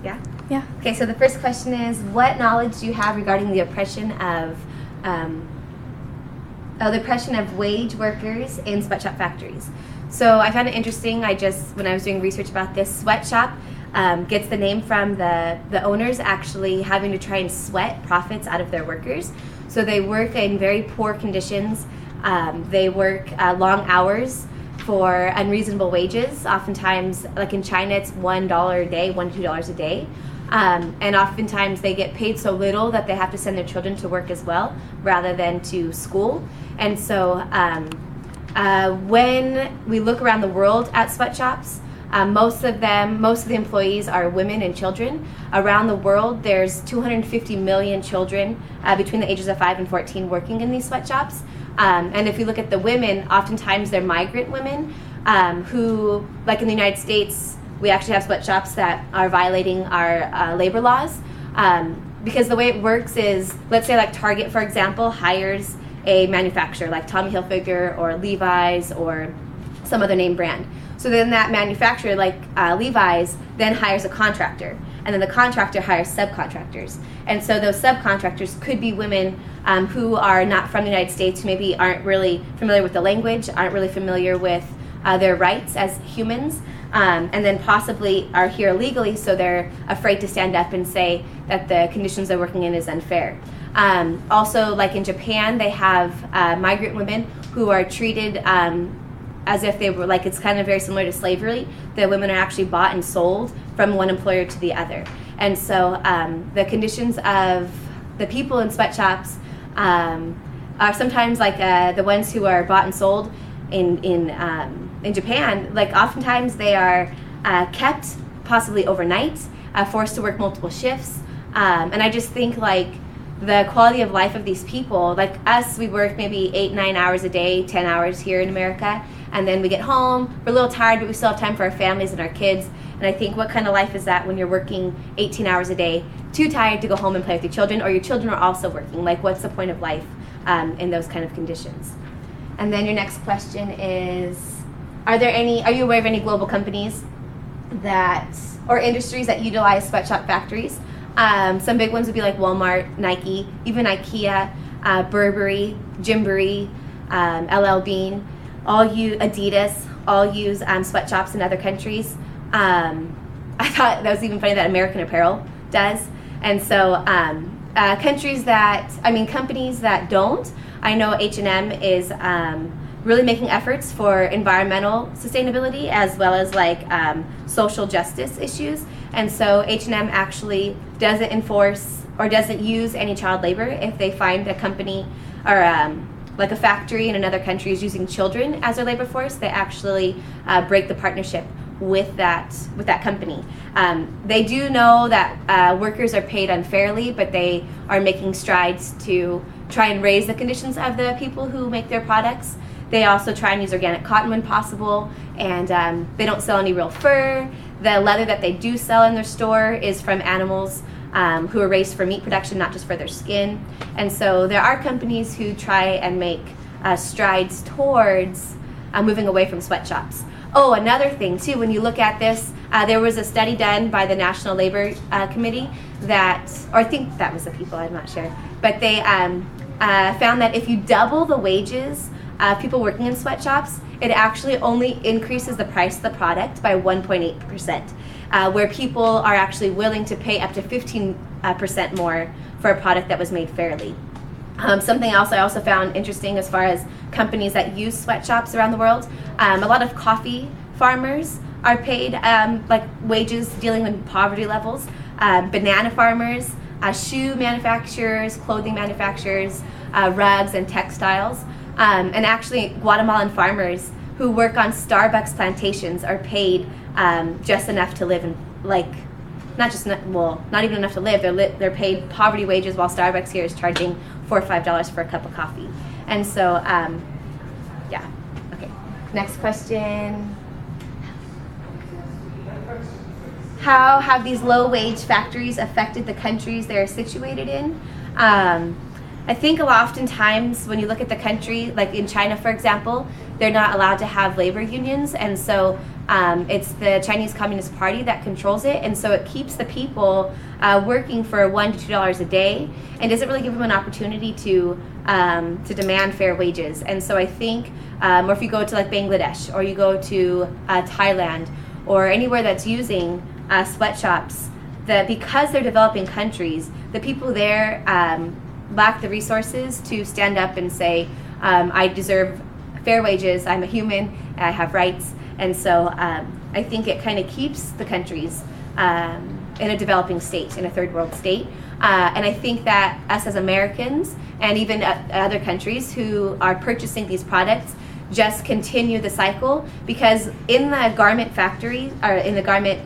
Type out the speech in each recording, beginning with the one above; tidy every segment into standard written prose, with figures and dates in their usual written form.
Yeah? Yeah. Okay, so the first question is, what knowledge do you have regarding the oppression of wage workers in sweatshop factories? So I found it interesting. When I was doing research about this, sweatshop gets the name from the owners actually having to try and sweat profits out of their workers. So they work in very poor conditions. They work long hours for unreasonable wages. Oftentimes, like in China, it's $1 a day, $1 to $2 a day. And oftentimes they get paid so little that they have to send their children to work as well, rather than to school. And so when we look around the world at sweatshops, most of the employees are women and children. Around the world, there's 250 million children between the ages of 5 and 14 working in these sweatshops. And if you look at the women, oftentimes they're migrant women who, like in the United States, we actually have sweatshops that are violating our labor laws. Because the way it works is, let's say like Target, for example, hires a manufacturer like Tommy Hilfiger or Levi's or some other name brand. So then that manufacturer, like Levi's, then hires a contractor. And then the contractor hires subcontractors. And so those subcontractors could be women who are not from the United States, who maybe aren't really familiar with the language, aren't really familiar with their rights as humans, and then possibly are here illegally, so they're afraid to stand up and say that the conditions they're working in is unfair. Also, like in Japan, they have migrant women who are treated as if they were, like, it's kind of very similar to slavery. The women are actually bought and sold from one employer to the other. And so the conditions of the people in sweatshops are sometimes like the ones who are bought and sold in Japan. Like oftentimes they are kept possibly overnight, forced to work multiple shifts. And I just think like the quality of life of these people, like us, we work maybe 8-9 hours a day, 10 hours here in America, and then we get home, we're a little tired, but we still have time for our families and our kids. And I think, what kind of life is that when you're working 18 hours a day, too tired to go home and play with your children, or your children are also working? Like, what's the point of life in those kind of conditions? And then your next question is, are you aware of any global companies or industries that utilize sweatshop factories? Some big ones would be like Walmart, Nike, even IKEA, Burberry, Gymboree, LL Bean, Adidas, all use sweatshops in other countries. I thought that was even funny that American Apparel does. And so companies that don't, I know H&M is really making efforts for environmental sustainability as well as like social justice issues. And so H&M actually doesn't enforce or doesn't use any child labor. If they find a company or like a factory in another country is using children as their labor force, they actually break the partnership with that company. They do know that workers are paid unfairly, but they are making strides to try and raise the conditions of the people who make their products. They also try and use organic cotton when possible, and they don't sell any real fur. The leather that they do sell in their store is from animals who are raised for meat production, not just for their skin. And so there are companies who try and make strides towards moving away from sweatshops. Oh, another thing too, when you look at this, there was a study done by the National Labor Committee or I think that was the people, I'm not sure, but they found that if you double the wages of people working in sweatshops, it actually only increases the price of the product by 1.8%, where people are actually willing to pay up to 15% more for a product that was made fairly. Something else I also found interesting as far as companies that use sweatshops around the world, a lot of coffee farmers are paid like wages dealing with poverty levels, banana farmers, shoe manufacturers, clothing manufacturers, rugs and textiles, and actually Guatemalan farmers who work on Starbucks plantations are paid just enough to live, and like not even enough to live. They're paid poverty wages, while Starbucks here is charging $4 or $5 for a cup of coffee. And so, yeah. Okay. Next question. How have these low-wage factories affected the countries they're situated in? I think oftentimes when you look at the country, like in China, for example, they're not allowed to have labor unions, and so It's the Chinese Communist Party that controls it, and so it keeps the people working for $1 to $2 a day, and doesn't really give them an opportunity to demand fair wages. And so I think, or if you go to like Bangladesh, or you go to Thailand, or anywhere that's using sweatshops, because they're developing countries, the people there lack the resources to stand up and say, I deserve fair wages, I'm a human, I have rights. And so I think it kind of keeps the countries in a developing state, in a third world state. And I think that us as Americans, and even other countries who are purchasing these products, just continue the cycle, because in the garment factory, or in the garment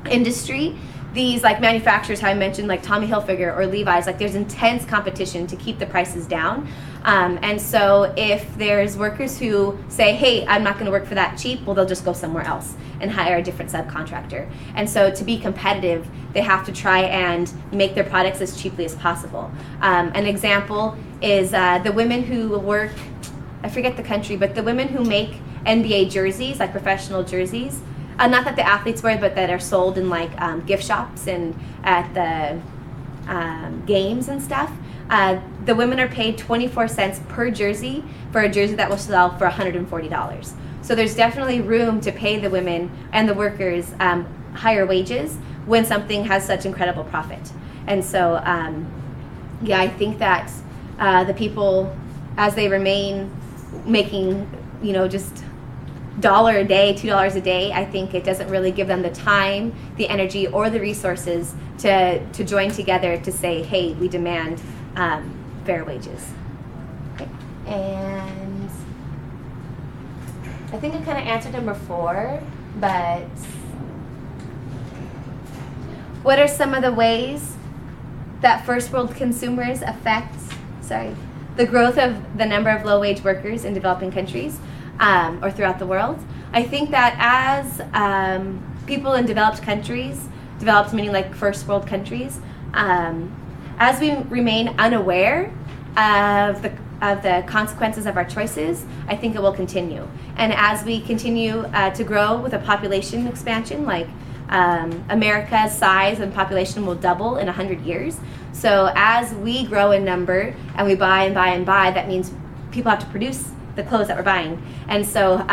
industry, these like manufacturers, how I mentioned, like Tommy Hilfiger or Levi's, like there's intense competition to keep the prices down. And so if there's workers who say, hey, I'm not going to work for that cheap, well, they'll just go somewhere else and hire a different subcontractor. And so to be competitive, they have to try and make their products as cheaply as possible. An example is the women who work, I forget the country, but the women who make NBA jerseys, like professional jerseys, not that the athletes wear, but that are sold in like gift shops and at the games and stuff. The women are paid 24 cents per jersey for a jersey that will sell for $140. So there's definitely room to pay the women and the workers higher wages when something has such incredible profit. And so, yeah, I think that the people, as they remain making, just $1 a day, $2 a day, I think it doesn't really give them the time, the energy, or the resources to join together to say, hey, we demand fair wages. Okay. And I think I kind of answered number 4, but what are some of the ways that first world consumers affect, the growth of the number of low-wage workers in developing countries? Or throughout the world? I think that as people in developed countries, developed meaning like first world countries, as we remain unaware of the consequences of our choices, I think it will continue. And as we continue to grow with a population expansion, like America's size and population will double in 100 years. So as we grow in number and we buy and buy and buy, that means people have to produce the clothes that we're buying. And so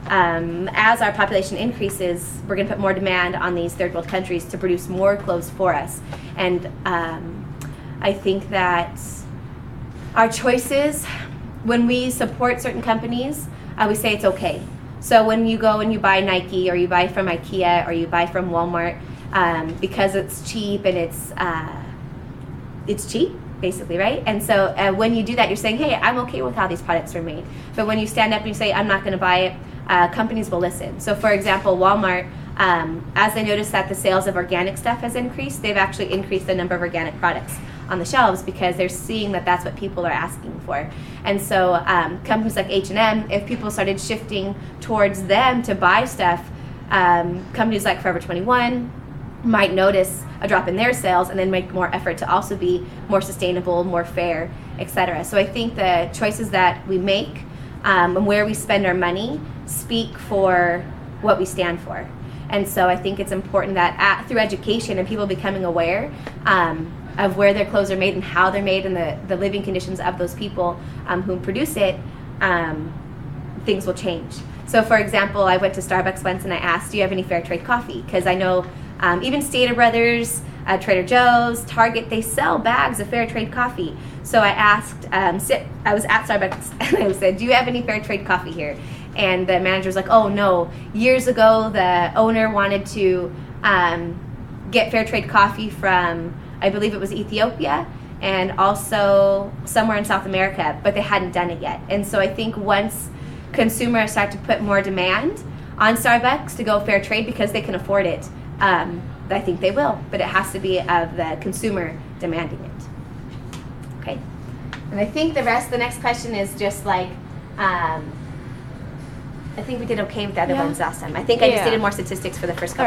as our population increases, we're going to put more demand on these third world countries to produce more clothes for us. And I think that our choices, when we support certain companies, we say it's okay. So when you go and you buy Nike, or you buy from IKEA, or you buy from Walmart, because it's cheap and it's cheap, basically, right? And so when you do that, you're saying, hey, I'm okay with how these products are made. But when you stand up and you say, I'm not going to buy it, companies will listen. So for example, Walmart, as they notice that the sales of organic stuff has increased, they've actually increased the number of organic products on the shelves, because they're seeing that that's what people are asking for. And so companies like H&M, if people started shifting towards them to buy stuff, companies like Forever 21 might notice a drop in their sales and then make more effort to also be more sustainable, more fair, etc. So I think the choices that we make and where we spend our money speak for what we stand for. And so I think it's important that through education and people becoming aware of where their clothes are made and how they're made and the living conditions of those people who produce it, things will change. So for example, I went to Starbucks once and I asked, do you have any fair trade coffee? Because I know even Stater Brothers, Trader Joe's, Target, they sell bags of fair trade coffee. So I asked, I was at Starbucks and I said, do you have any fair trade coffee here? And the manager was like, oh no, years ago the owner wanted to get fair trade coffee from, I believe it was Ethiopia, and also somewhere in South America, but they hadn't done it yet. And so I think once consumers start to put more demand on Starbucks to go fair trade because they can afford it, I think they will, but it has to be of the consumer demanding it. Okay, and I think the next question is just like, I think we did okay with the other ones last time. I think I just needed more statistics for the first couple.